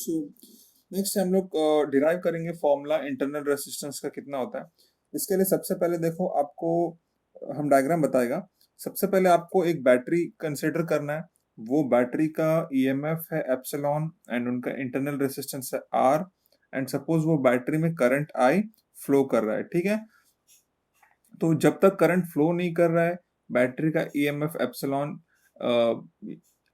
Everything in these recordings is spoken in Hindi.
सो नेक्स्ट हम लोग डिराइव करेंगे फॉर्मूला इंटरनल रेसिस्टेंस का कितना होता है। इसके लिए सबसे पहले देखो आपको हम डायग्राम बताएगा। सबसे पहले आपको एक बैटरी कंसिडर करना है। वो बैटरी का ईएमएफ है एप्सिलॉन एंड उनका इंटरनल रेसिस्टेंस है आर। एंड सपोज वो बैटरी में करंट आई फ्लो कर रहा है, ठीक है। तो जब तक करंट फ्लो नहीं कर रहा है बैटरी का ईएमएफ एप्सिलॉन,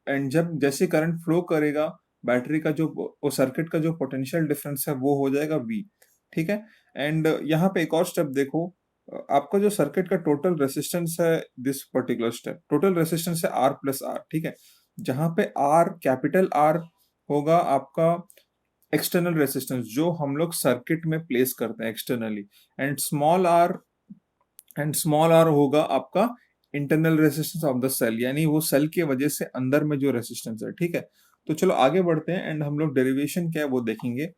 एंड जब जैसे करंट फ्लो करेगा बैटरी का जो वो सर्किट का जो पोटेंशियल डिफरेंस है वो हो जाएगा वी, ठीक है। एंड यहाँ पे एक और स्टेप देखो, आपका जो सर्किट का टोटल रेसिस्टेंस है, this particular step total resistance है आर प्लस आर, ठीक है। जहां पे आर कैपिटल आर होगा आपका एक्सटर्नल रेसिस्टेंस जो हम लोग सर्किट में प्लेस करते हैं एक्सटर्नली, एंड स्मॉल आर होगा आपका internal resistance of the cell, यानी वो सेल की वजह से अंदर में जो रेसिस्टेंस है, ठीक है। तो चलो आगे बढ़ते हैं एंड हम लोग डेरिवेशन क्या है वो देखेंगे।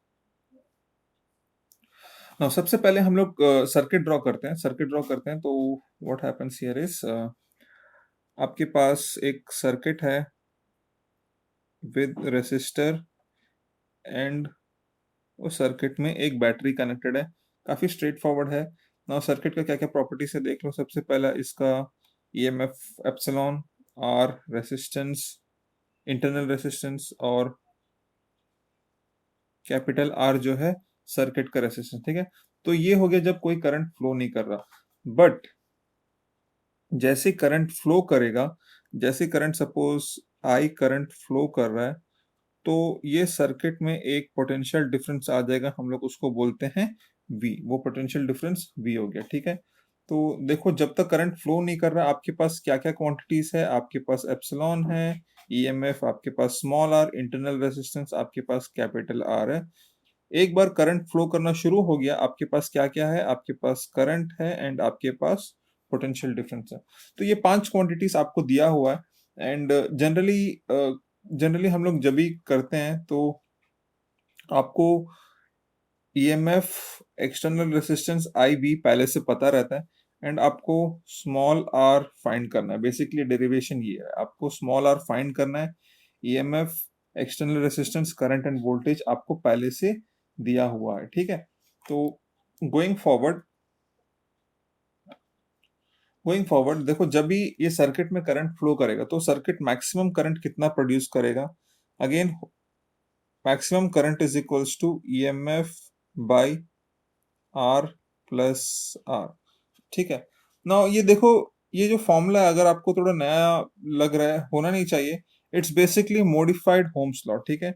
नाउ सबसे पहले हम लोग सर्किट ड्रॉ करते हैं तो व्हाट हैपेंस हियर इज, आपके पास एक सर्किट है विद रेसिस्टर एंड उस सर्किट में एक बैटरी कनेक्टेड है। काफी स्ट्रेट फॉरवर्ड है। नाउ सर्किट का क्या क्या प्रॉपर्टीज है देख लो। सबसे पहला इसका EMF epsilon, r resistance, internal resistance और कैपिटल आर जो है सर्किट का रेसिस्टेंस, ठीक है। तो ये हो गया जब कोई करंट फ्लो नहीं कर रहा। बट जैसे करंट फ्लो करेगा, जैसे current suppose I current flow कर रहा है तो ये सर्किट में एक पोटेंशियल डिफरेंस आ जाएगा, हम लोग उसको बोलते हैं V। वो पोटेंशियल डिफरेंस V हो गया, ठीक है। तो देखो जब तक करंट फ्लो नहीं कर रहा आपके पास क्या क्या क्वांटिटीज है, आपके पास एप्सिलॉन है, ईएमएफ आपके पास स्मॉल आर, इंटरनल रेजिस्टेंस आपके पास कैपिटल आर है। एक बार करंट फ्लो करना शुरू हो गया आपके पास क्या क्या है, आपके पास करंट है एंड आपके पास पोटेंशियल डिफरेंस है। तो ये 5 क्वांटिटीज आपको दिया हुआ है। एंड जनरली हम लोग जब भी करते हैं तो आपको EMF, external resistance I B पहले से पता रहता है एंड आपको स्मॉल आर फाइंड करना है। बेसिकली डेरिवेशन ये है, आपको स्मॉल आर फाइंड करना है। EMF, external resistance, current end voltage आपको पहले से दिया हुआ है, ठीक है। तो गोइंग फॉरवर्ड गोइंग फॉरवर्ड देखो जब भी ये सर्किट में करंट फ्लो करेगा तो सर्किट मैक्सिमम करंट कितना प्रोड्यूस करेगा। Again maximum current is equals to EMF by are plus r, ठीक है। ना ये देखो ये जो फॉर्मूला है अगर आपको थोड़ा नया लग रहा है, होना नहीं चाहिए। It's basically modified Ohm's law, ठीक है।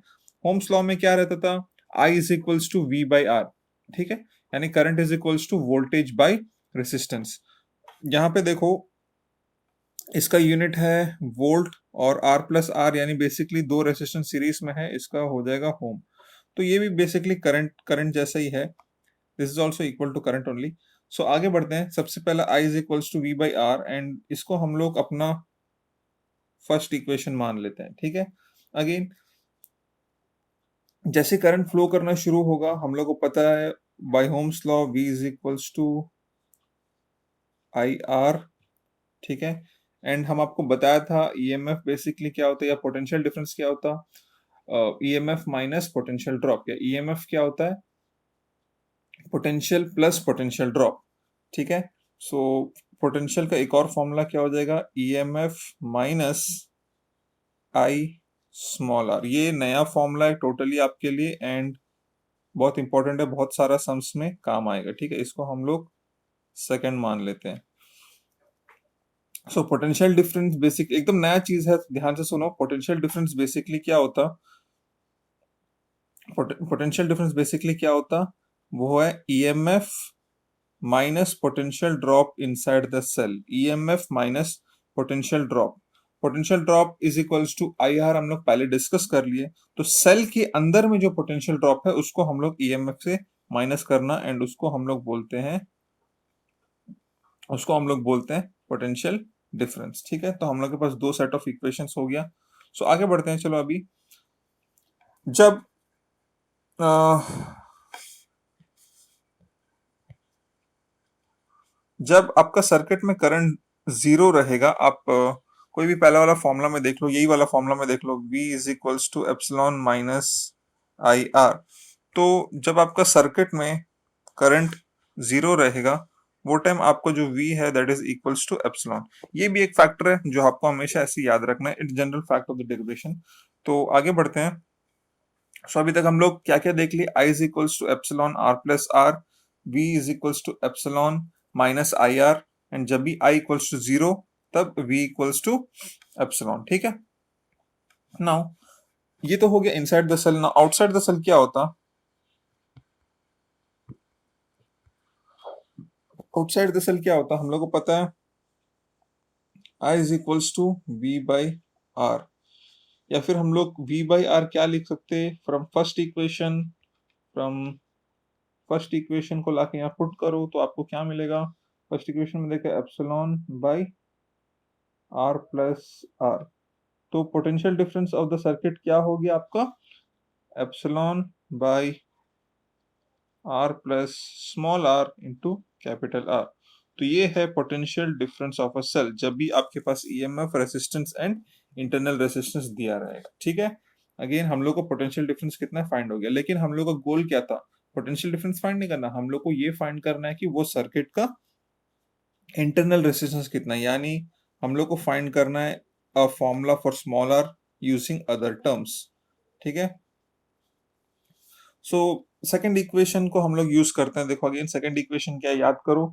होम्स लॉ में क्या रहता था, I is equals to V by R, ठीक है। यानी current is equals to voltage by resistance. यहाँ पे देखो इसका यूनिट है वोल्ट और आर प्लस आर, यानी बेसिकली दो रेसिस्टेंस सीरीज में है, इसका हो जाएगा होम। तो ये भी बेसिकली करंट करंट जैसा ही है। This is also equal to current only. So आगे बढ़ते हैं। सबसे पहला I is equals to V by R and इसको हम लोग अपना फर्स्ट इक्वेशन मान लेते हैं, ठीक है। अगेन जैसे करंट फ्लो करना शुरू होगा हम लोग को पता है by Ohm's law V is equals to I R, ठीक है। एंड हम आपको बताया था ईएमएफ बेसिकली क्या होता है या पोटेंशियल डिफरेंस क्या होता है, ईएमएफ माइनस पोटेंशियल ड्रॉप, या ईएमएफ क्या होता है, पोटेंशियल प्लस पोटेंशियल ड्रॉप, ठीक है। सो पोटेंशियल का एक और फॉर्मूला क्या हो जाएगा, EMF minus I small r. ये नया फॉर्मूला है टोटली आपके लिए एंड बहुत इंपॉर्टेंट है, बहुत सारा सम्स में काम आएगा, ठीक है। इसको हम लोग सेकंड मान लेते हैं। सो पोटेंशियल डिफरेंस बेसिक एकदम नया चीज है, ध्यान से सुनो। पोटेंशियल डिफरेंस बेसिकली क्या होता, पोटेंशियल डिफरेंस बेसिकली क्या होता, वो है EMF minus potential drop inside the cell. EMF minus potential drop, potential drop is equals to I r, हम लोग पहले डिस्कस कर लिए। तो सेल के अंदर में जो पोटेंशियल ड्रॉप है उसको हम लोग ईएमएफ से माइनस करना एंड उसको हम लोग बोलते हैं पोटेंशियल डिफरेंस, ठीक है। तो हम लोग के पास दो सेट ऑफ इक्वेशंस हो गया। सो आगे बढ़ते हैं। चलो अभी जब जब आपका सर्किट में करंट जीरो रहेगा, आप कोई भी पहला वाला फॉर्मूला में देख लो, यही वाला फॉर्मूला में देख लो, V is equals to epsilon minus I r. तो जब आपका सर्किट में करंट 0 रहेगा, वो टाइम आपको जो V है that is equals to epsilon. ये भी एक फैक्टर है जो आपको हमेशा ऐसे याद रखना है, it's general fact of the derivation. तो आगे बढ़ते हैं। सो अभी तक हम लोग क्या क्या देख लिए, I is equals to epsilon r plus r, V is equals to epsilon minus I r, and जब भी I इक्वल्स टू 0 तब V इक्वल्स टू एप्सिलॉन। ठीक है, नाउ ये तो हो गया inside the cell. Now outside the cell क्या होता, आउटसाइड द सेल क्या होता हम लोग को पता है, I is equals to V by r, या फिर हम लोग V बाई आर क्या लिख सकते हैं, फ्रॉम फर्स्ट इक्वेशन को लाके यहाँ पुट करो तो आपको क्या मिलेगा, फर्स्ट इक्वेशन में देखा epsilon by are plus R. तो potential difference of the circuit क्या हो गया आपका, epsilon by are plus small R into capital R. तो ये है potential difference of a cell जब भी आपके पास EMF, resistance and internal resistance दिया रहेगा। ठीक है, अगेन हम लोग को पोटेंशियल डिफरेंस कितना फाइंड हो गया, लेकिन हम लोग का गोल क्या था, पोटेंशियल डिफरेंस फाइंड नहीं करना, हम लोग को ये फाइंड करना है कि वो सर्किट का इंटरनल रेजिस्टेंस कितना है, यानी हम लोग को फाइंड करना है a formula for small r using other terms. ठीक है, सो सेकंड इक्वेशन को हम लोग यूज करते हैं। देखो अगेन सेकंड इक्वेशन क्या है, याद करो,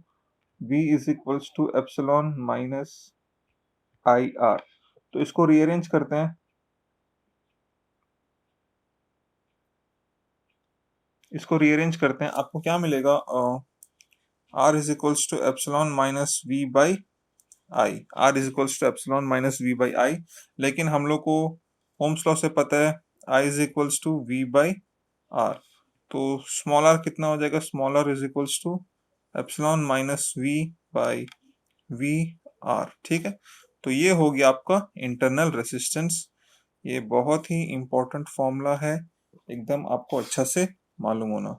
V is equals to epsilon minus I r. तो इसको रीअरेंज करते हैं, आपको क्या मिलेगा, R is equals to epsilon minus V by I, R is equals to epsilon minus V by I. लेकिन हम लोग को ओम्स लॉ से पता है I is equals to V by R। तो स्मॉल r कितना हो जाएगा, small r is equals to epsilon minus V by V R. ठीक है, तो ये हो गया आपका इंटरनल रेसिस्टेंस। ये बहुत ही इंपॉर्टेंट फॉर्मूला है, एकदम आपको अच्छा से मालूम होना।